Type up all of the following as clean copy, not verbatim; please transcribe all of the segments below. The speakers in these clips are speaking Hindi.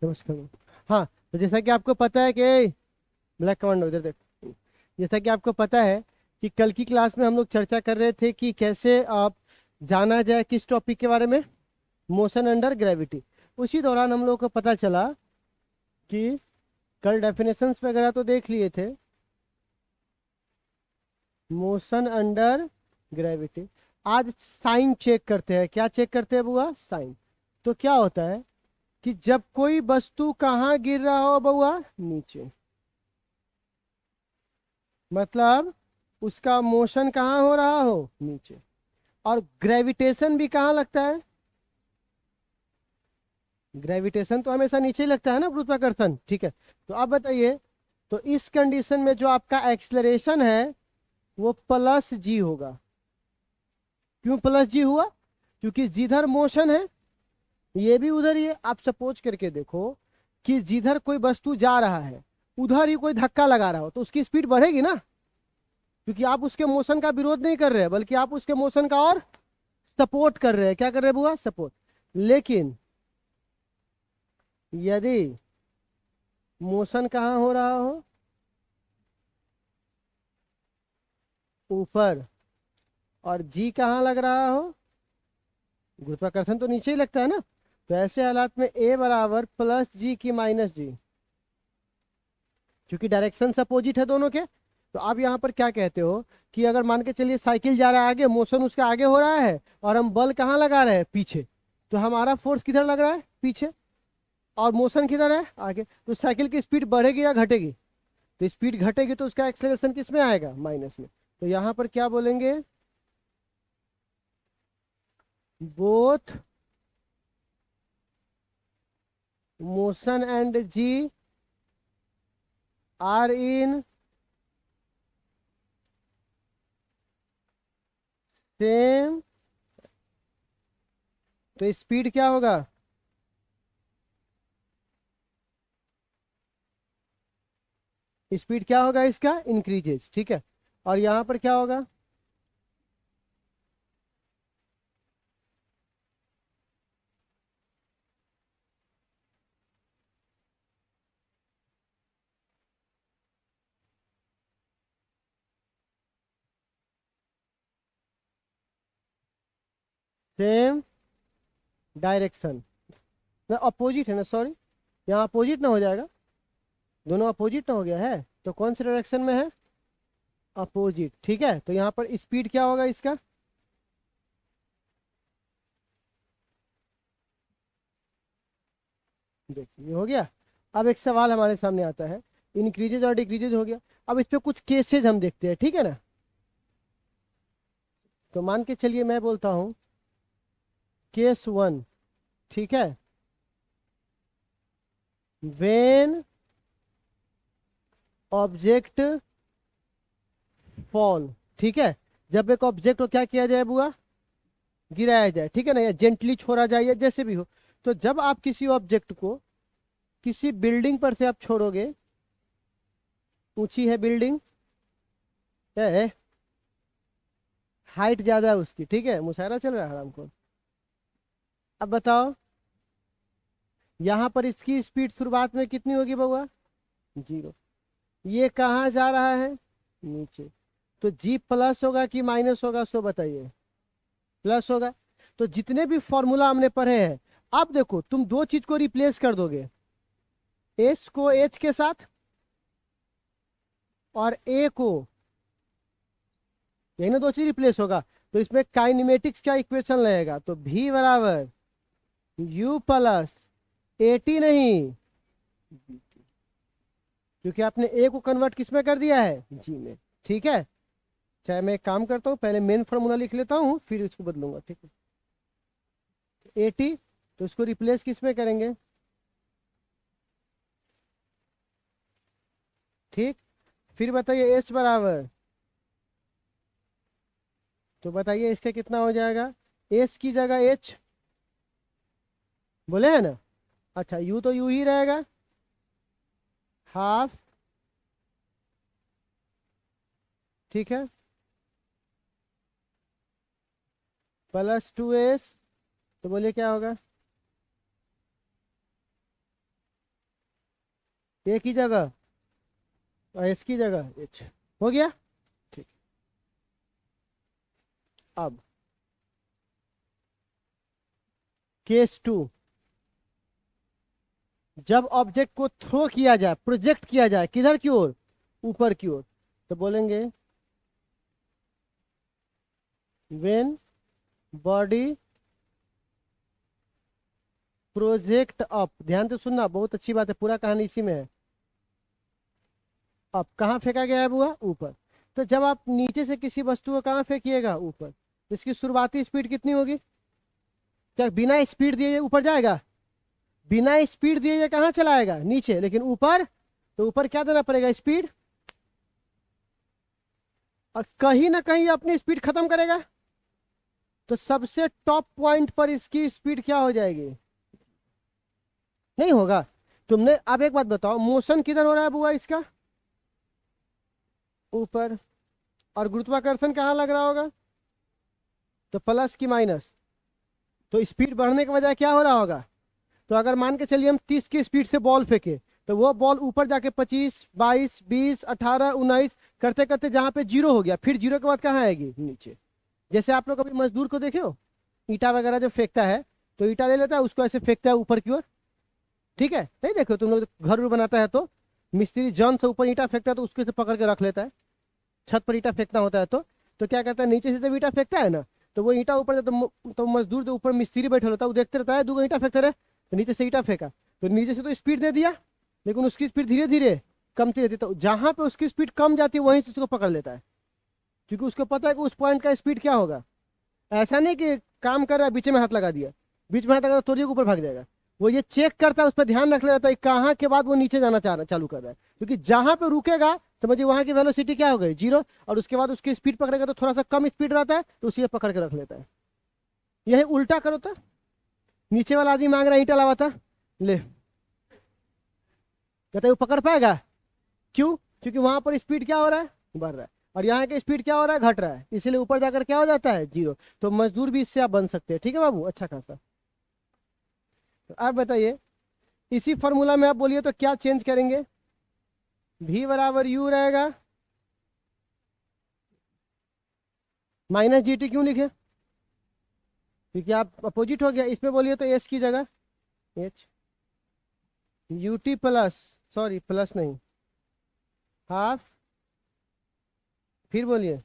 नमस्कार। हाँ, तो जैसा कि आपको पता है कि ब्लैक कमांडो इधर देख। जैसा कि आपको पता है कि कल की क्लास में हम लोग चर्चा कर रहे थे कि कैसे आप जाना जाए किस टॉपिक के बारे में, मोशन अंडर ग्रेविटी। उसी दौरान हम लोग को पता चला कि कल डेफिनेशंस वगैरह तो देख लिए थे, मोशन अंडर ग्रेविटी। आज साइन चेक करते हैं। क्या चेक करते हैं बुआ? साइन। तो क्या होता है कि जब कोई वस्तु कहाँ गिर रहा हो बुआ? नीचे। मतलब उसका मोशन कहाँ हो रहा हो? नीचे। और ग्रेविटेशन भी कहाँ लगता है? ग्रेविटेशन तो हमेशा नीचे ही लगता है ना, गुरुत्वाकर्षण। ठीक है, तो आप बताइए, तो इस कंडीशन में जो आपका एक्सलरेशन है वो प्लस जी होगा। क्यों प्लस जी हुआ? क्योंकि जिधर मोशन है ये भी उधर ही है। आप सपोज करके देखो कि जिधर कोई वस्तु जा रहा है उधर ही कोई धक्का लगा रहा हो तो उसकी स्पीड बढ़ेगी ना, क्योंकि आप उसके मोशन का विरोध नहीं कर रहे हैं बल्कि आप उसके मोशन का और सपोर्ट कर रहे हैं। क्या कर रहे हैं बुआ? सपोर्ट। लेकिन यदि मोशन कहाँ हो रहा हो? ऊपर। और जी कहाँ लग रहा हो? गुरुत्वाकर्षण तो नीचे ही लगता है ना। तो ऐसे हालात में ए बराबर प्लस जी की माइनस जी, क्योंकि डायरेक्शन अपोजिट है दोनों के। तो आप यहाँ पर क्या कहते हो कि अगर मान के चलिए साइकिल जा रहा है आगे, मोशन उसका आगे हो रहा है और हम बल कहाँ लगा रहे हैं? पीछे। तो हमारा फोर्स किधर लग रहा है? पीछे। और मोशन किधर है? आगे। तो साइकिल की स्पीड बढ़ेगी या घटेगी? तो स्पीड घटेगी तो उसका एक्सेलरेशन किस में आएगा? माइनस में। तो यहाँ पर क्या बोलेंगे? Both motion and G are in same. तो स्पीड क्या होगा? स्पीड क्या होगा इसका? इंक्रीजेस। ठीक है। और यहाँ पर क्या होगा? Same direction. ना अपोजिट है ना, सॉरी, यहाँ अपोजिट ना हो जाएगा? दोनों अपोजिट ना हो गया है तो कौन से डायरेक्शन में है? अपोजिट। ठीक है, तो यहाँ पर स्पीड क्या होगा इसका? देखिए ये हो गया। अब एक सवाल हमारे सामने आता है, इंक्रीजेज और डिक्रीजेज हो गया। अब इस पे कुछ केसेज हम देखते हैं, ठीक है ना। तो मान के चलिए मैं बोलता हूँ केस वन। ठीक है, वेन ऑब्जेक्ट फॉल। ठीक है, जब एक ऑब्जेक्ट को क्या किया जाए बुआ? गिराया जाए। ठीक है ना, या जेंटली छोड़ा जाए या जैसे भी हो। तो जब आप किसी ऑब्जेक्ट को किसी बिल्डिंग पर से आप छोड़ोगे, ऊंची है बिल्डिंग है, हाइट ज्यादा है उसकी, ठीक है, मुशायरा चल रहा है आराम को। अब बताओ यहाँ पर इसकी स्पीड शुरुआत में कितनी होगी बउआ? जीरो। ये कहाँ जा रहा है? नीचे। तो जी प्लस होगा कि माइनस होगा, सो बताइए। प्लस होगा। तो जितने भी फॉर्मूला हमने पढ़े हैं, अब देखो तुम दो चीज को रिप्लेस कर दोगे, एस को एच के साथ और ए को, यही ना दो चीज रिप्लेस होगा। तो इसमें काइनेमेटिक्स का इक्वेशन लगेगा, तो भी बराबर यू प्लस एटी नहीं, क्योंकि आपने ए को कन्वर्ट किस में कर दिया है? जी में। ठीक है, चाहे मैं एक काम करता हूँ, पहले मेन फॉर्मूला लिख लेता हूँ फिर इसको बदलूंगा। ठीक है, एटी, तो इसको रिप्लेस किस में करेंगे? ठीक। फिर बताइए एच बराबर, तो बताइए इसका कितना हो जाएगा? एस की जगह एच बोले है ना। अच्छा, यू तो यू ही रहेगा, हाफ। ठीक है, प्लस टू एस। तो बोलिए क्या होगा? ए की जगह और एस की जगह एच हो गया। ठीक, अब केस 2, जब ऑब्जेक्ट को थ्रो किया जाए, प्रोजेक्ट किया जाए किधर की ओर, ऊपर की ओर, तो बोलेंगे व्हेन बॉडी प्रोजेक्ट अप। ध्यान से सुनना, बहुत अच्छी बात है, पूरा कहानी इसी में है। अब कहाँ फेंका गया है बुआ, ऊपर। तो जब आप नीचे से किसी वस्तु को कहाँ फेंकिएगा, ऊपर, इसकी शुरुआती स्पीड कितनी होगी? क्या बिना स्पीड दिए ये ऊपर जाएगा? बिना स्पीड दिए ये कहाँ चलाएगा, नीचे। लेकिन ऊपर, तो ऊपर क्या देना पड़ेगा, स्पीड, और कहीं ना कहीं अपनी स्पीड खत्म करेगा। तो सबसे टॉप पॉइंट पर इसकी स्पीड क्या हो जाएगी, नहीं होगा। तुमने अब एक बात बताओ, मोशन किधर हो रहा है बुआ इसका, ऊपर, और गुरुत्वाकर्षण कहाँ लग रहा होगा, तो प्लस की माइनस। तो स्पीड बढ़ने की वजह क्या हो रहा होगा, तो अगर मान के चलिए हम 30 की स्पीड से बॉल फेंके, तो वो बॉल ऊपर जाके 25, 22, 20, 18, 19 करते करते जहां पे जीरो हो गया, फिर जीरो के बाद कहाँ आएगी, नीचे। जैसे आप लोग कभी मजदूर को देखे हो, ईटा वगैरह जो फेंकता है, तो ईटा ले लेता है, उसको ऐसे फेंकता है ऊपर की ओर, ठीक है, नहीं देखो तुम लोग, घर बनाता है तो मिस्त्री जन से ऊपर ईटा फेंकता है, तो उसको से पकड़ के रख लेता है। छत पर ईटा फेंकना होता है तो क्या करता है, नीचे से जब ईटा फेंकता है ना, तो वो ईटा ऊपर, तो मजदूर जो ऊपर मिस्त्री बैठे होता है, वो देखते रहता है, दो ईटा फेंकते रहे, तो नीचे से ईटा फेंका, तो नीचे से तो स्पीड दे दिया, लेकिन उसकी स्पीड धीरे धीरे कमती रहती है। तो जहां पे उसकी स्पीड कम जाती है, वहीं से उसको पकड़ लेता है, क्योंकि उसको पता है कि उस पॉइंट का स्पीड क्या होगा। ऐसा नहीं कि काम कर रहा है, बीच में हाथ लगा दिया, बीच में हाथ लगा तो ऊपर भाग जाएगा। वो ये चेक करता है, उस पर ध्यान रख लेता है कहाँ के बाद वो नीचे जाना चालू कर रहा है, क्योंकि जहां पे रुकेगा समझिए वहां की वेलोसिटी क्या हो गई, जीरो, और उसके बाद उसकी स्पीड पकड़ेगा तो थोड़ा सा कम स्पीड रहता है, तो उसी पकड़ के रख लेता है। यही उल्टा करो तो, नीचे वाला आदमी मांग रहा है ईटा लावा था, ले, कहता है वो पकड़ पाएगा, क्यों, क्योंकि वहां पर स्पीड क्या हो रहा है, बढ़ रहा है, और यहाँ की स्पीड क्या हो रहा है, घट रहा है, इसीलिए ऊपर जाकर क्या हो जाता है, जीरो। तो मजदूर भी इससे आप बन सकते हैं, ठीक है बाबू, अच्छा खासा। तो आप बताइए, इसी फॉर्मूला में आप बोलिए तो क्या चेंज करेंगे, v बराबर u रहेगा, माइनस जी टी क्यों लिखे, क्योंकि आप अपोजिट हो गया, इसमें बोलिए तो s की जगह h, U T plus, sorry plus नहीं, हाफ, फिर बोलिए,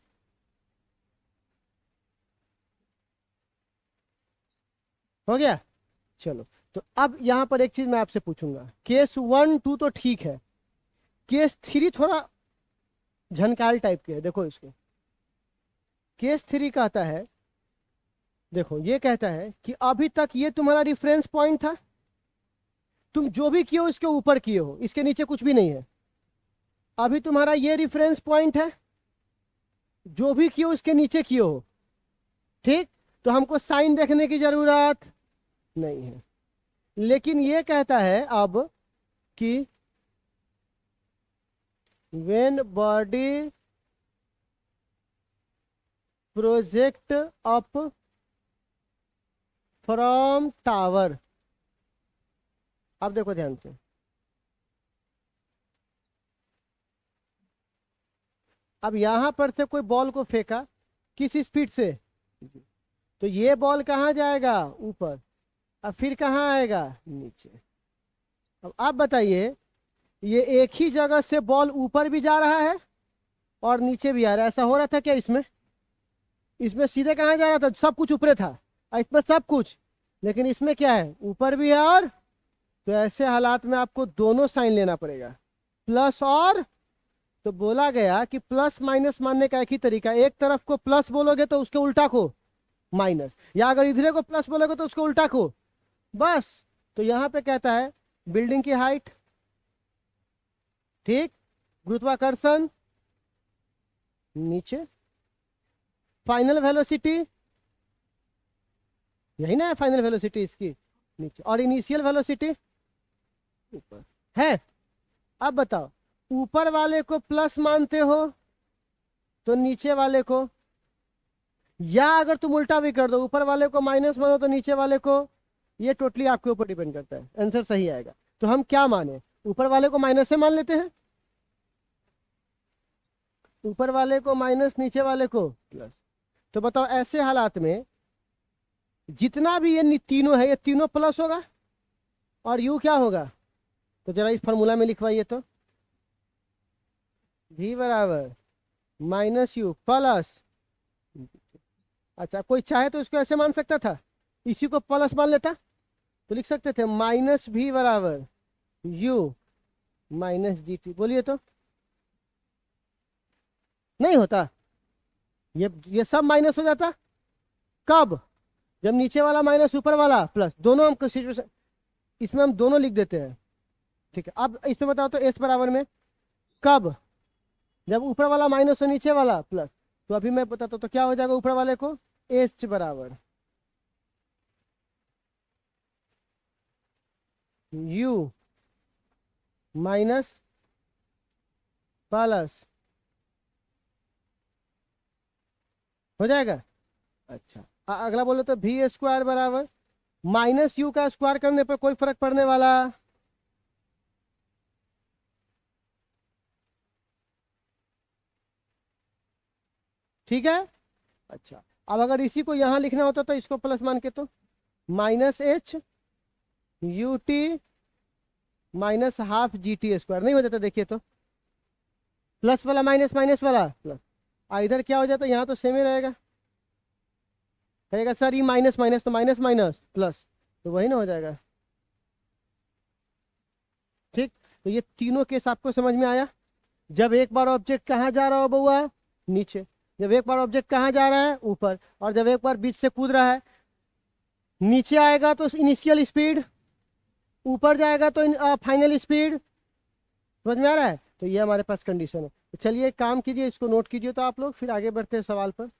हो गया। चलो, तो अब यहां पर एक चीज मैं आपसे पूछूंगा, केस 1, 2 तो ठीक है, केस 3 थोड़ा झनकाल टाइप के है। देखो इसको, केस 3 कहता है, देखो ये कहता है कि अभी तक ये तुम्हारा रिफरेंस पॉइंट था, तुम जो भी किए हो इसके ऊपर किए हो, इसके नीचे कुछ भी नहीं है। अभी तुम्हारा ये रिफरेंस पॉइंट है, जो भी किए हो इसके नीचे किए हो, ठीक। तो हमको साइन देखने की जरूरत नहीं है, लेकिन ये कहता है अब कि when body project up from tower, अब देखो ध्यान से, अब यहां पर से कोई बॉल को फेंका, किस स्पीड से, तो ये बॉल कहां जाएगा, ऊपर, अब फिर कहां आएगा, नीचे। अब आप बताइए, ये एक ही जगह से बॉल ऊपर भी जा रहा है और नीचे भी आ रहा है, ऐसा हो रहा था क्या इसमें, इसमें सीधे कहां जा रहा था, सब कुछ ऊपर था, और इसमें सब कुछ, लेकिन इसमें क्या है, ऊपर भी है और, तो ऐसे हालात में आपको दोनों साइन लेना पड़ेगा, प्लस और। तो बोला गया कि प्लस माइनस मानने का एक ही तरीका, एक तरफ को प्लस बोलोगे तो उसके उल्टा को माइनस, या अगर इधरे को प्लस बोलोगे तो उसके उल्टा को, बस। तो यहां पे कहता है बिल्डिंग की हाइट, ठीक, गुरुत्वाकर्षण नीचे, फाइनल वेलोसिटी, यही ना है फाइनल वेलोसिटी इसकी, नीचे, और इनिशियल वेलोसिटी ऊपर है। अब बताओ, ऊपर वाले को प्लस मानते हो तो नीचे वाले को, या अगर तुम उल्टा भी कर दो, ऊपर वाले को माइनस मानो तो नीचे वाले को, ये टोटली आपके ऊपर डिपेंड करता है, आंसर सही आएगा। तो हम क्या माने, ऊपर वाले को माइनस से मान लेते हैं, ऊपर वाले को माइनस, नीचे वाले को प्लस। तो बताओ ऐसे हालात में जितना भी ये तीनों है, ये तीनों प्लस होगा और यू क्या होगा? तो जरा इस फॉर्मूला में लिखवाइए तो, v बराबर माइनस यू प्लस, अच्छा कोई चाहे तो इसको ऐसे मान सकता था, इसी को प्लस मान लेता तो लिख सकते थे माइनस v बराबर u माइनस जी टी। बोलिए तो, नहीं होता? ये सब माइनस हो जाता कब? जब नीचे वाला माइनस ऊपर वाला प्लस, दोनों हम सिचुएशन, इसमें हम दोनों लिख देते हैं, ठीक है। अब इसमें बताओ तो एस बराबर में कब? जब ऊपर वाला माइनस और नीचे वाला प्लस। तो अभी मैं बताता हूं तो क्या हो जाएगा ऊपर वाले को, एच बराबर यू माइनस प्लस, हो जाएगा। अच्छा अगला बोलो तो भी स्क्वायर बराबर माइनस यू का स्क्वायर करने पर कोई फर्क पड़ने वाला? ठीक है। अच्छा अब अगर इसी को यहां लिखना होता तो इसको प्लस मान के तो minus H U T minus half G T square नहीं हो जाता? देखिए तो प्लस वाला माइनस, माइनस वाला प्लस, इधर क्या हो जाता? यहाँ तो सेम ही रहेगा, कहेगा सर ये माइनस माइनस तो माइनस माइनस प्लस, तो वही ना हो जाएगा। ठीक, तो ये तीनों केस आपको समझ में आया? जब एक बार ऑब्जेक्ट कहाँ जा रहा हो बउआ, नीचे। जब एक बार ऑब्जेक्ट कहाँ जा रहा है, ऊपर। और जब एक बार बीच से कूद रहा है, नीचे आएगा तो इनिशियल स्पीड, ऊपर जाएगा तो फाइनल स्पीड। समझ में आ रहा है? तो ये हमारे पास कंडीशन है। तो चलिए एक काम कीजिए, इसको नोट कीजिए तो आप लोग, फिर आगे बढ़ते हैं सवाल पर।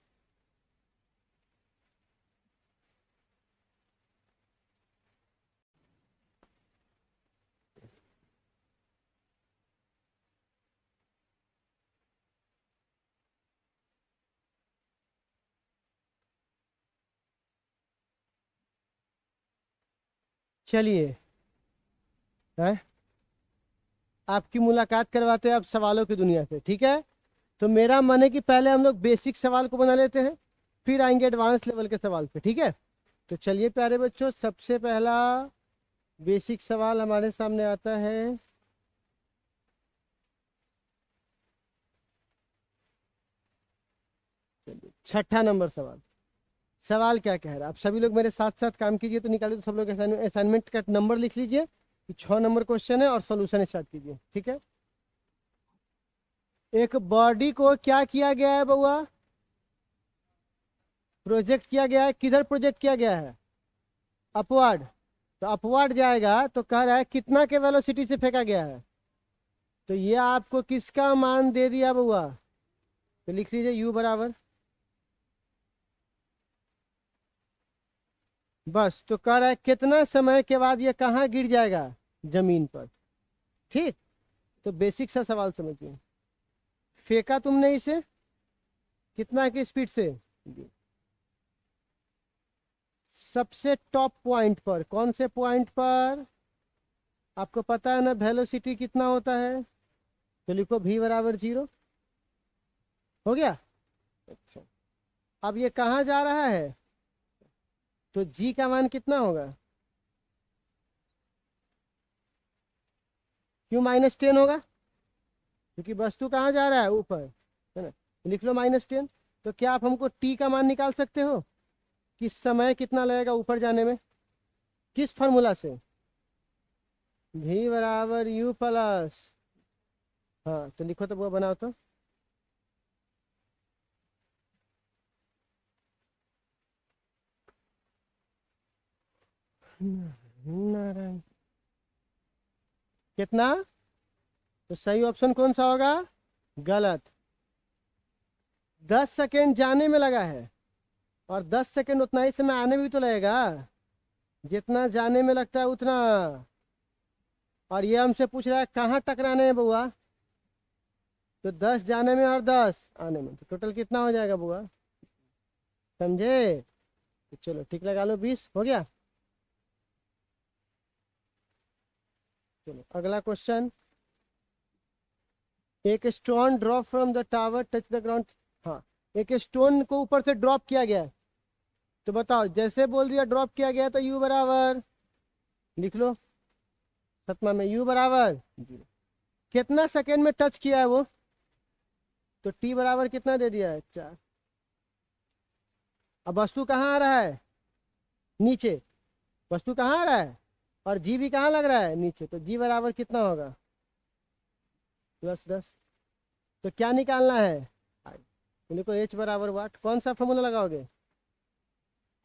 चलिए है आपकी मुलाकात करवाते हैं अब सवालों की दुनिया से, ठीक है। तो मेरा मन है कि पहले हम लोग बेसिक सवाल को बना लेते हैं, फिर आएंगे एडवांस लेवल के सवाल पे, ठीक है। तो चलिए प्यारे बच्चों, सबसे पहला बेसिक सवाल हमारे सामने आता है। चलिए छठा नंबर सवाल। सवाल क्या कह रहा है, आप सभी लोग मेरे साथ साथ काम कीजिए तो निकालिए। तो सब लोग असाइनमेंट का नंबर लिख लीजिए कि 6 नंबर क्वेश्चन है और सोल्यूशन स्टार्ट कीजिए, ठीक है। एक बॉडी को क्या किया गया है बउआ, प्रोजेक्ट किया गया है। किधर प्रोजेक्ट किया गया है? अपवर्ड। तो अपवर्ड जाएगा तो कह रहा है कितना के वेलोसिटी से फेंका गया है। तो ये आपको किसका मान दे दिया बउआ? तो लिख लीजिए u बराबर, बस। तो कह रहा है कितना समय के बाद ये कहाँ गिर जाएगा, जमीन पर। ठीक, तो बेसिक सा सवाल समझिए। फेंका तुमने इसे कितना की स्पीड से? सबसे टॉप पॉइंट पर। कौन से पॉइंट पर? आपको पता है ना वेलोसिटी कितना होता है? तो लिखो v बराबर 0। हो गया। अच्छा अब ये कहाँ जा रहा है, तो g का मान कितना होगा? क्यों -10 होगा? क्योंकि वस्तु कहाँ जा रहा है, ऊपर, है ना। लिख लो -10। तो क्या आप हमको t का मान निकाल सकते हो कि समय कितना लगेगा ऊपर जाने में? किस फॉर्मूला से? v बराबर u प्लस, हाँ तो लिखो तो वो बनाओ तो। नारायण, कितना? तो सही ऑप्शन कौन सा होगा? गलत। 10 सेकेंड जाने में लगा है और 10 सेकेंड उतना ही समय आने में भी तो लगेगा, जितना जाने में लगता है उतना। और ये हमसे पूछ रहा है कहाँ टकराने में बुआ, तो 10 जाने में और 10 आने में, तो टोटल कितना हो जाएगा बुआ, समझे? तो चलो ठीक लगा लो, 20 हो गया। चलो अगला क्वेश्चन। एक stone drop from the tower touch the ground. हाँ, एक स्टोन को ऊपर से ड्रॉप किया गया है, तो बताओ, जैसे बोल दिया ड्रॉप किया गया तो यू बराबर लिख लो, सतमा में यू बराबर कितना सेकेंड में टच किया है वो, तो टी बराबर कितना दे दिया है 4। अब वस्तु कहाँ आ रहा है, नीचे, वस्तु कहाँ आ रहा है, और जी भी कहाँ लग रहा है, नीचे, तो जी बराबर कितना होगा +10। तो क्या निकालना है, तो देखो एच बराबर वाट, कौन सा फॉर्मूला लगाओगे,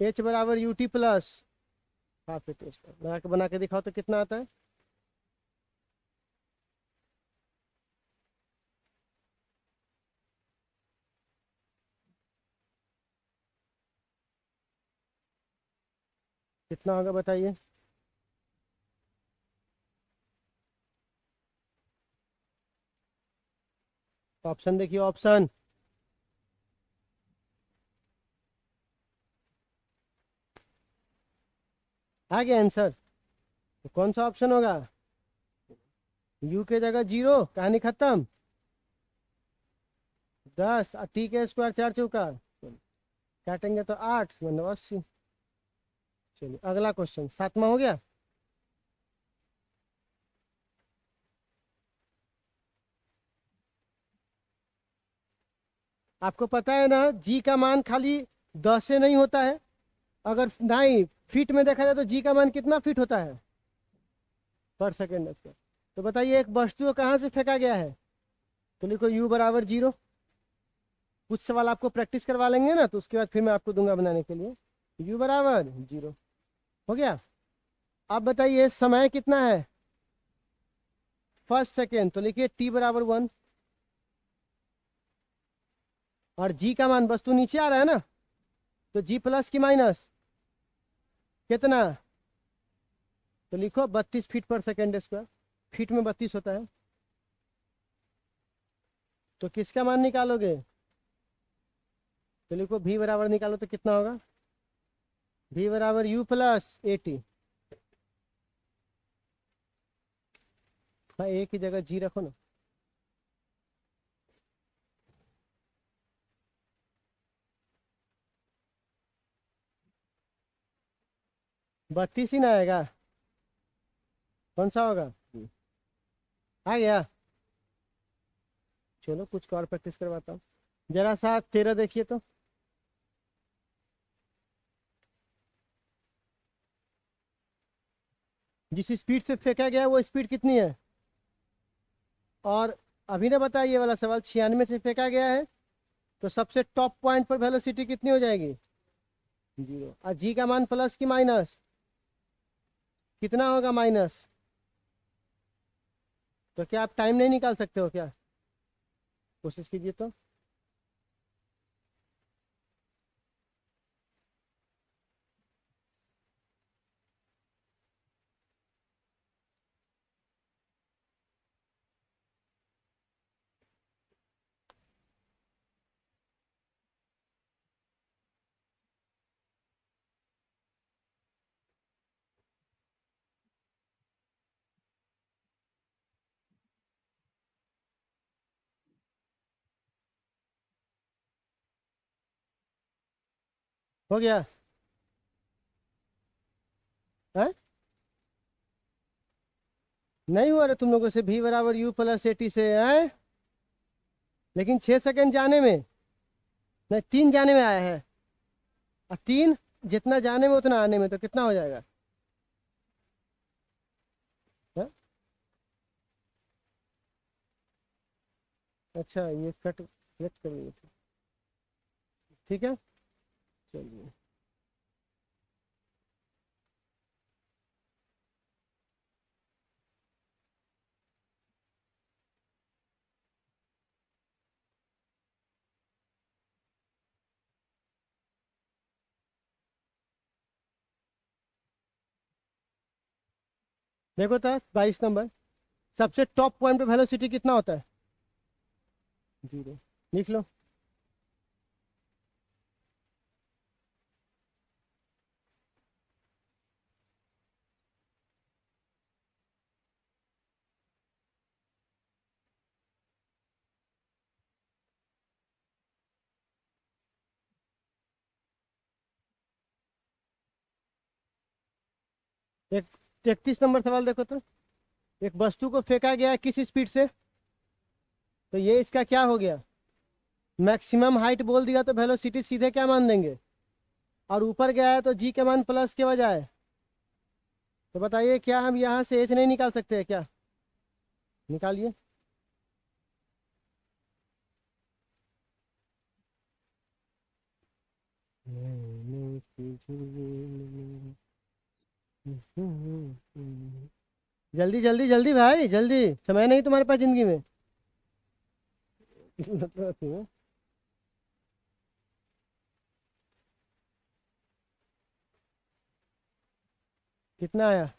एच बराबर U T plus half H बना के दिखाओ तो कितना आता है। कितना होगा बताइए। ऑप्शन देखिए, ऑप्शन आ गया आंसर, तो कौन सा ऑप्शन होगा, यू के जगह 0, कहानी खत्म। 10 और टी के स्क्वायर 4 चौका, काटेंगे तो 8 मतलब 80। चलिए अगला क्वेश्चन, 7वां हो गया। आपको पता है ना, जी का मान खाली 10 से नहीं होता है, अगर नहीं फीट में देखा जाए तो जी का मान कितना फीट होता है पर सेकेंड स्क्वायर। तो बताइए एक वस्तु को कहाँ से फेंका गया है, तो लिखो यू बराबर 0। कुछ सवाल आपको प्रैक्टिस करवा लेंगे ना, तो उसके बाद फिर मैं आपको दूंगा बनाने के लिए। यू बराबर 0 हो गया। आप बताइए समय कितना है, फर्स्ट सेकेंड, तो लिखिए टी बराबर 1। और जी का मान, वस्तु नीचे आ रहा है ना, तो जी प्लस की माइनस कितना, तो लिखो 32 फीट पर सेकेंड स्क्वायर, फीट में 32 होता है। तो किसका मान निकालोगे, तो लिखो भी बराबर निकालो तो कितना होगा, भी बराबर यू प्लस 80। हाँ, एक ही जगह जी रखो ना। 32 ही ना आएगा, कौन सा होगा, आ गया। चलो कुछ और प्रैक्टिस करवाता हूँ, जरा सा 13 देखिए तो। जिस स्पीड से फेंका गया है वो स्पीड कितनी है, और अभी ने बताया ये वाला सवाल 96 से फेंका गया है, तो सबसे टॉप पॉइंट पर वेलोसिटी कितनी हो जाएगी, 0। और जी का मान प्लस की माइनस कितना होगा, माइनस। तो क्या आप टाइम नहीं निकाल सकते हो क्या, कोशिश कीजिए तो। हो गया है, नहीं हुआ रे तुम लोगों से, भी बराबर यू प्लस 80 से है, लेकिन 6 सेकंड जाने में, नहीं 3 जाने में आया है, और 3 जितना जाने में उतना आने में, तो कितना हो जाएगा है? अच्छा ये कट कलेक्ट कर लिए थे, ठीक है। चलिए देखो तो 22 नंबर, सबसे टॉप पॉइंट पे वेलोसिटी कितना होता है, 0, लिख लो। एक 33 नंबर सवाल देखो तो, एक वस्तु को फेंका गया है किस स्पीड से, तो ये इसका क्या हो गया, मैक्सिमम हाइट बोल दिया तो वेलोसिटी सीधे क्या मान देंगे, और ऊपर गया है तो जी के मान प्लस के बजाय, तो बताइए क्या हम यहाँ से एच नहीं निकाल सकते हैं क्या, निकालिए। जल्दी जल्दी जल्दी भाई जल्दी, समय नहीं तुम्हारे पास जिंदगी में। कितना आया,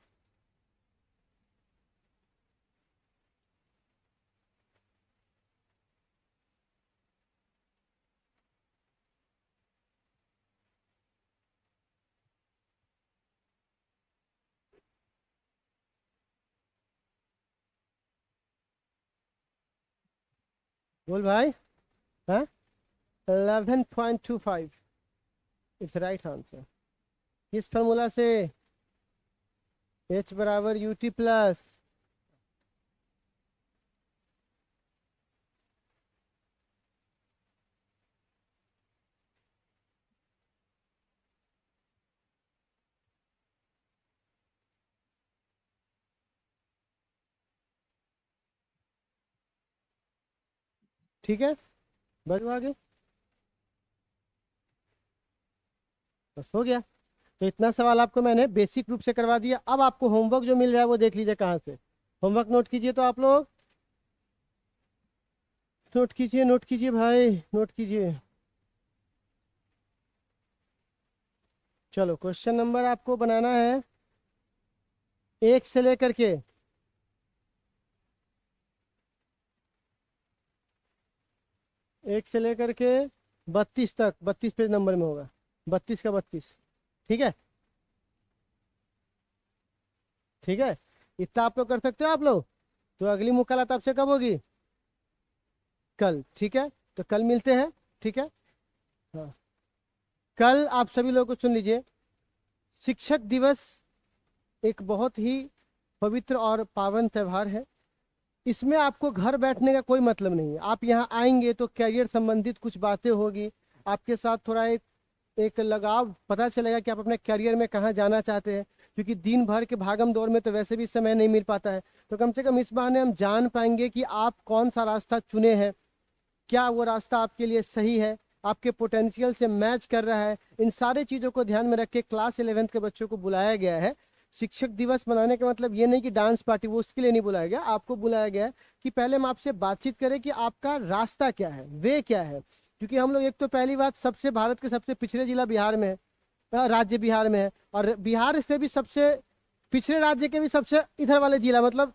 बोल भाई। हाँ, 11.25 इट्स राइट आंसर। किस फॉर्मूला से, H बराबर UT प्लस, ठीक है, बढ़ो आगे, बस हो गया। तो इतना सवाल आपको मैंने बेसिक रूप से करवा दिया। अब आपको होमवर्क जो मिल रहा है वो देख लीजिए कहाँ से, होमवर्क नोट कीजिए तो आप लोग, नोट कीजिए नोट कीजिए भाई, नोट कीजिए। चलो क्वेश्चन नंबर आपको बनाना है 1 से लेकर के 32 तक, 32 पेज नंबर में होगा, 32 का 32, ठीक है, ठीक है, इतना आप लोग कर सकते हो आप लोग। तो अगली मुलाकात आपसे कब होगी, कल, ठीक है, तो कल मिलते हैं, ठीक है। हाँ, कल आप सभी लोगों को सुन लीजिए, शिक्षक दिवस एक बहुत ही पवित्र और पावन त्यौहार है। इसमें आपको घर बैठने का कोई मतलब नहीं है, आप यहाँ आएंगे तो करियर संबंधित कुछ बातें होगी, आपके साथ थोड़ा एक लगाव पता चलेगा कि आप अपने करियर में कहाँ जाना चाहते हैं, क्योंकि दिन भर के भागम दौड़ में तो वैसे भी समय नहीं मिल पाता है। तो कम से कम इस बहाने हम जान पाएंगे कि आप कौन सा रास्ता चुने हैं, क्या वो रास्ता आपके लिए सही है, आपके पोटेंशियल से मैच कर रहा है। इन सारे चीज़ों को ध्यान में रख के क्लास 11th के बच्चों को बुलाया गया है। शिक्षक दिवस मनाने का मतलब ये नहीं कि डांस पार्टी, वो उसके लिए नहीं बुलाया गया, आपको बुलाया गया है कि पहले हम आपसे बातचीत करें कि आपका रास्ता क्या है, वे क्या है। क्योंकि हम लोग, एक तो पहली बात, सबसे भारत के सबसे पिछड़े जिला बिहार में है, राज्य बिहार में है, और बिहार से भी सबसे पिछड़े राज्य के भी सबसे इधर वाले जिला, मतलब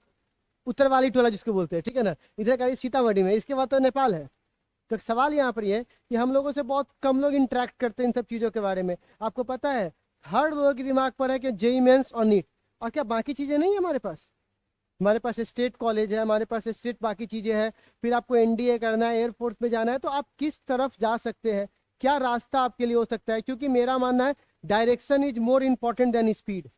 उत्तर वाली टोला जिसको बोलते हैं, ठीक है ना, इधर का सीतामढ़ी में, इसके बाद तो नेपाल है। तो सवाल यहाँ पर ये है कि हम लोगों से बहुत कम लोग इंटरेक्ट करते हैं इन सब चीज़ों के बारे में। आपको पता है हर लोगों के दिमाग पर है कि जेई मेंस और नीट, और क्या बाकी चीज़ें नहीं है हमारे पास, हमारे पास स्टेट कॉलेज है, हमारे पास स्टेट बाकी चीज़ें हैं, फिर आपको एनडीए करना है, एयरफोर्स में जाना है, तो आप किस तरफ जा सकते हैं, क्या रास्ता आपके लिए हो सकता है। क्योंकि मेरा मानना है direction is more important than speed.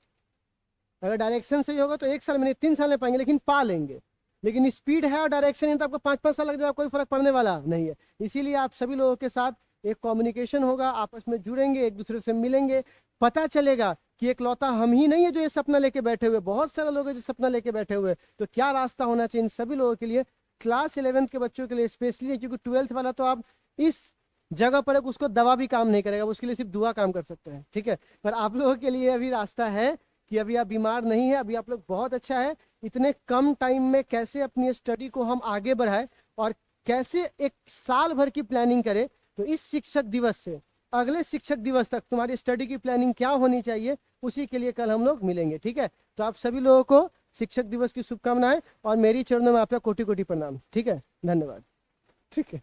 अगर डायरेक्शन सही होगा तो 1 साल में नहीं 3 साल में पाएंगे, लेकिन पा लेंगे। लेकिन स्पीड है और डायरेक्शन है तो आपको 5-5 साल लग जाएगा, कोई फर्क पड़ने वाला नहीं है। इसीलिए आप सभी लोगों के साथ एक कम्युनिकेशन होगा, आपस में जुड़ेंगे, एक दूसरे से मिलेंगे, पता चलेगा कि एक लौता हम ही नहीं है जो ये सपना लेके बैठे हुए, बहुत सारे लोग हैं जो सपना लेके बैठे हुए। तो क्या रास्ता होना चाहिए इन सभी लोगों के लिए, क्लास 11th के बच्चों के लिए स्पेशली, क्योंकि 12th वाला तो आप इस जगह पर उसको दवा भी काम नहीं करेगा, उसके लिए सिर्फ दुआ काम कर सकते हैं, ठीक है। पर आप लोगों के लिए अभी रास्ता है कि अभी आप बीमार नहीं है, अभी आप लोग बहुत अच्छा है। इतने कम टाइम में कैसे अपनी स्टडी को हम आगे बढ़ाए और कैसे एक साल भर की प्लानिंग करें, तो इस शिक्षक दिवस से अगले शिक्षक दिवस तक तुम्हारी स्टडी की प्लानिंग क्या होनी चाहिए, उसी के लिए कल हम लोग मिलेंगे, ठीक है। तो आप सभी लोगों को शिक्षक दिवस की शुभकामनाएं और मेरी चरणों में आपका कोटि कोटि प्रणाम, ठीक है, धन्यवाद, ठीक है।